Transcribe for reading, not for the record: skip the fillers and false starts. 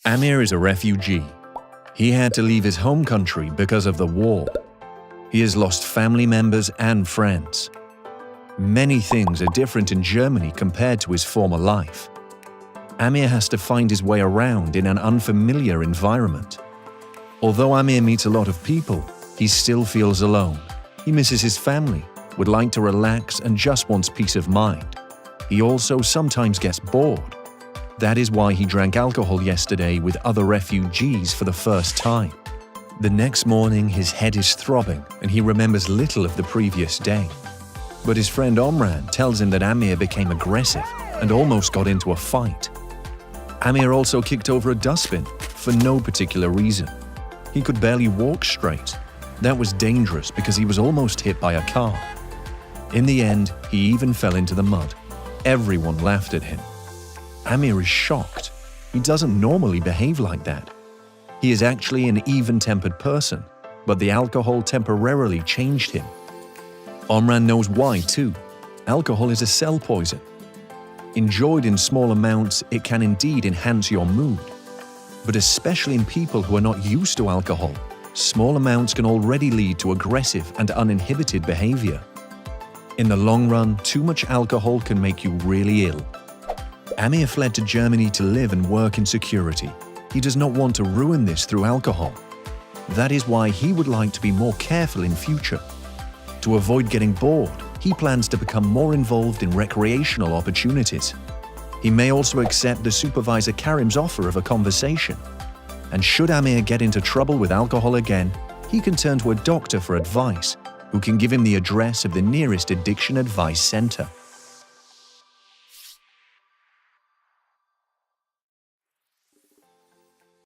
Amir is a refugee. He had to leave his home country because of the war. He has lost family members and friends. Many things are different in Germany compared to his former life. Amir has to find his way around in an unfamiliar environment. Although Amir meets a lot of people, he still feels alone. He misses his family, would like to relax and just wants peace of mind. He also sometimes gets bored. That is why he drank alcohol yesterday with other refugees for the first time. The next morning, his head is throbbing and he remembers little of the previous day. But his friend Omran tells him that Amir became aggressive and almost got into a fight. Amir also kicked over a dustbin for no particular reason. He could barely walk straight. That was dangerous because he was almost hit by a car. In the end, he even fell into the mud. Everyone laughed at him. Amir is shocked. He doesn't normally behave like that. He is actually an even-tempered person, but the alcohol temporarily changed him. Omran knows why too. Alcohol is a cell poison. Enjoyed in small amounts, it can indeed enhance your mood. But especially in people who are not used to alcohol, small amounts can already lead to aggressive and uninhibited behavior. In the long run, too much alcohol can make you really ill. Amir fled to Germany to live and work in security. He does not want to ruin this through alcohol. That is why he would like to be more careful in future. To avoid getting bored, he plans to become more involved in recreational opportunities. He may also accept the supervisor Karim's offer of a conversation. And should Amir get into trouble with alcohol again, he can turn to a doctor for advice, who can give him the address of the nearest addiction advice center.